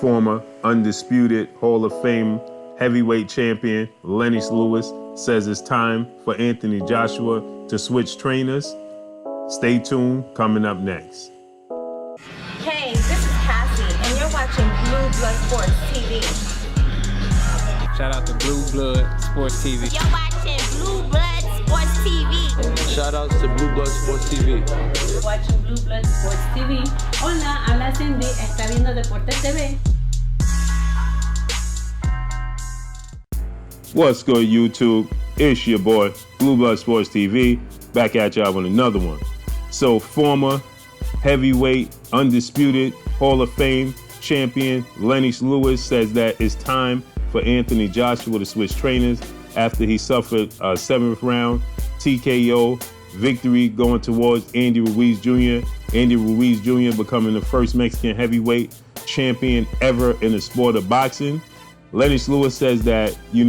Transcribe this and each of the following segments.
former undisputed Hall of Fame heavyweight champion Lennox Lewis says it's time for Anthony Joshua to switch trainers. Stay tuned, coming up next. Hey, this is Cassie, and you're watching Blue Blood Sports TV. Shout out to Blue Blood Sports TV. You're watching Blue Blood Sports TV. Shout outs to Blue Blood Sports TV. You're watching Blue Blood Sports TV. Hola, habla Cindy, está viendo Deportes TV. What's good, YouTube? It's your boy, Blue Blood Sports TV, back at y'all with another one. So, former heavyweight, undisputed Hall of Fame champion Lennox Lewis says that it's time for Anthony Joshua to switch trainers after he suffered a 7th round TKO victory going towards Andy Ruiz Jr. Andy Ruiz Jr. becoming the first Mexican heavyweight champion ever in the sport of boxing. Lennox Lewis says that, you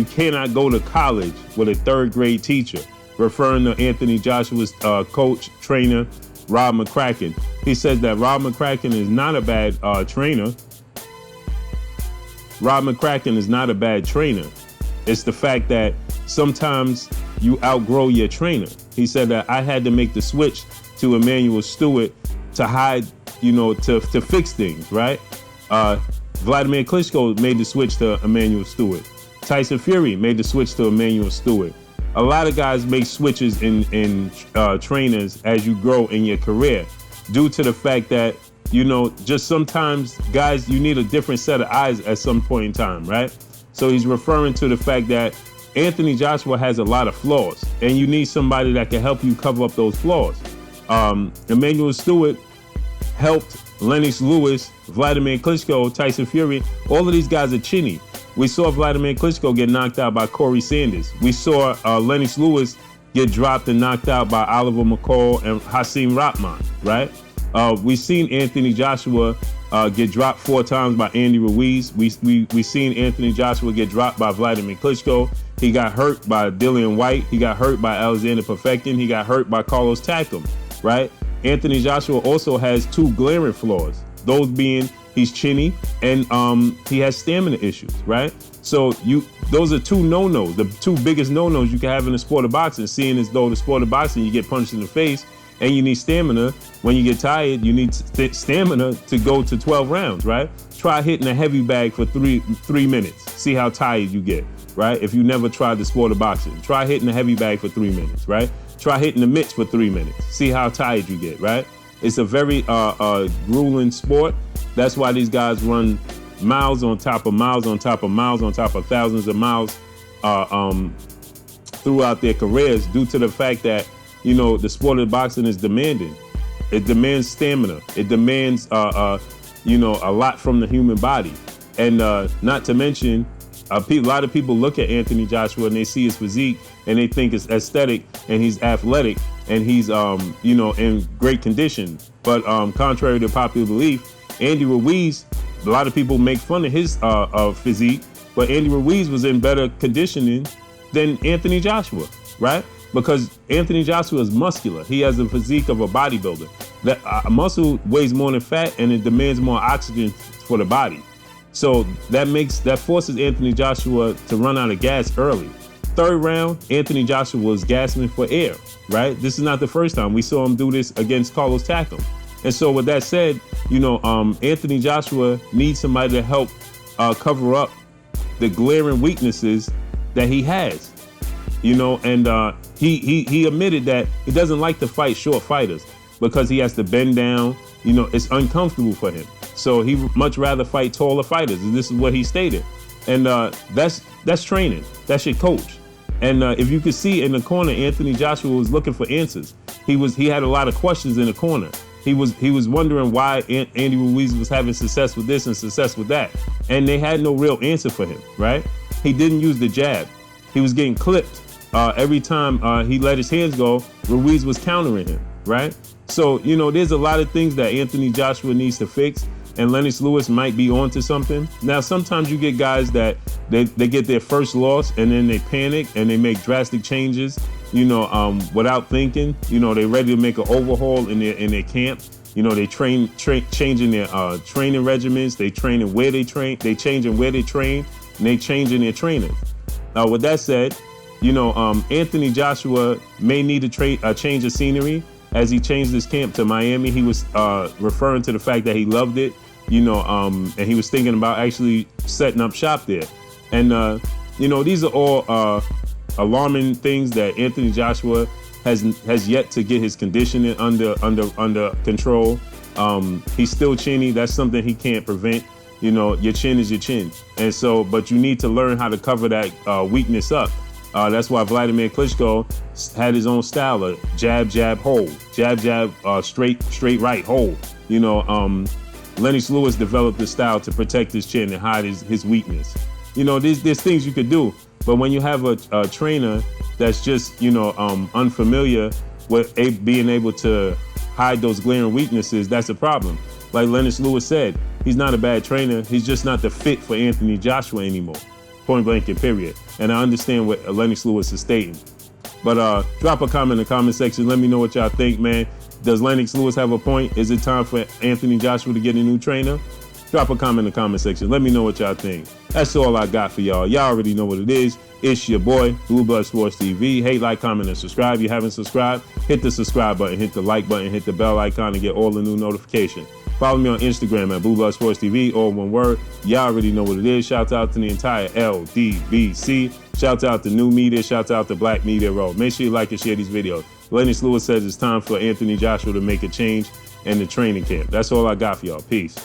cannot go to college with a 3rd grade teacher, referring to Anthony Joshua's coach, trainer, Rob McCracken. He says that Rob McCracken is not a bad trainer. Rob McCracken is not a bad trainer. It's the fact that sometimes you outgrow your trainer. He said that I had to make the switch to Emmanuel Stewart to hide, to fix things, right? Vladimir Klitschko made the switch to Emmanuel Stewart. Tyson Fury made the switch to Emmanuel Stewart. A lot of guys make switches in trainers as you grow in your career, due to the fact that, just sometimes guys, you need a different set of eyes at some point in time, right? So he's referring to the fact that Anthony Joshua has a lot of flaws, and you need somebody that can help you cover up those flaws. Emmanuel Stewart helped Lennox Lewis, Vladimir Klitschko, Tyson Fury. All of these guys are chinny. We saw Vladimir Klitschko get knocked out by Corey Sanders. We saw Lennox Lewis get dropped and knocked out by Oliver McCall and Hasim Rahman, right? We've seen Anthony Joshua get dropped 4 times by Andy Ruiz. We seen Anthony Joshua get dropped by Vladimir Klitschko. He got hurt by Dillian White. He got hurt by Alexander Perfectin. He got hurt by Carlos Takam, right? Anthony Joshua also has 2 glaring flaws. Those being he's chinny and he has stamina issues, right? So those are 2 no-nos, the 2 biggest no-nos you can have in the sport of boxing, seeing as though the sport of boxing, you get punched in the face and you need stamina. When you get tired, you need stamina to go to 12 rounds, right? Try hitting a heavy bag for 3 minutes. See how tired you get, right? If you never tried the sport of boxing, try hitting a heavy bag for 3 minutes, right? Try hitting the mitts for 3 minutes. See how tired you get, right? It's a very grueling sport. That's why these guys run miles on top of miles on top of miles on top of thousands of miles throughout their careers, due to the fact that, the sport of boxing is demanding. It demands stamina. It demands, a lot from the human body. And not to mention, a lot of people look at Anthony Joshua and they see his physique and they think it's aesthetic and he's athletic and he's, in great condition. But contrary to popular belief, Andy Ruiz, a lot of people make fun of his physique, but Andy Ruiz was in better conditioning than Anthony Joshua, right? Because Anthony Joshua is muscular. He has the physique of a bodybuilder. That muscle weighs more than fat and it demands more oxygen for the body. So that forces Anthony Joshua to run out of gas early. 3rd round, Anthony Joshua was gasping for air, right? This is not the first time. We saw him do this against Carlos Takam. And so with that said, Anthony Joshua needs somebody to help cover up the glaring weaknesses that he has, and he admitted that he doesn't like to fight short fighters because he has to bend down, it's uncomfortable for him. So he much rather fight taller fighters, and this is what he stated. And that's training. That's your coach. And if you could see in the corner, Anthony Joshua was looking for answers. He had a lot of questions in the corner. He was wondering why Andy Ruiz was having success with this and success with that. And they had no real answer for him, right? He didn't use the jab. He was getting clipped. Every time he let his hands go, Ruiz was countering him, right? So, there's a lot of things that Anthony Joshua needs to fix, and Lennox Lewis might be onto something. Now, sometimes you get guys that they get their first loss and then they panic and they make drastic changes, without thinking. They're ready to make an overhaul in their camp. You know, they changing their training regimens. They training where they train. They changing where they train, and they changing their trainers. With that said, you know, Anthony Joshua may need a change of scenery. As he changed his camp to Miami, he was referring to the fact that he loved it, you know, and he was thinking about actually setting up shop there. And, you know, these are all alarming things that Anthony Joshua has yet to get his conditioning under control. He's still chinny. That's something he can't prevent. You know, your chin is your chin. And so, but you need to learn how to cover that weakness up. That's why Vladimir Klitschko had his own style of jab, jab, hold, jab, jab, straight, right, hold. You know, Lennox Lewis developed the style to protect his chin and hide his weakness. You know, there's things you could do, but when you have a trainer that's just, you know, unfamiliar with being able to hide those glaring weaknesses, that's a problem. Like Lennox Lewis said, he's not a bad trainer. He's just not the fit for Anthony Joshua anymore. Point blank and period. And I understand what Lennox Lewis is stating. But drop a comment in the comment section. Let me know what y'all think, man. Does Lennox Lewis have a point? Is it time for Anthony Joshua to get a new trainer? Drop a comment in the comment section. Let me know what y'all think. That's all I got for y'all. Y'all already know what it is. It's your boy, Blue Blood Sports TV. Hey, like, comment, and subscribe. If you haven't subscribed, hit the subscribe button, hit the like button, hit the bell icon to get all the new notifications. Follow me on Instagram at Blue Blood Sports TV, all one word. Y'all already know what it is. Shout out to the entire LDBC. Shout out to New Media. Shout out to Black Media Row. Make sure you like and share these videos. Lennox Lewis says it's time for Anthony Joshua to make a change in the training camp. That's all I got for y'all. Peace.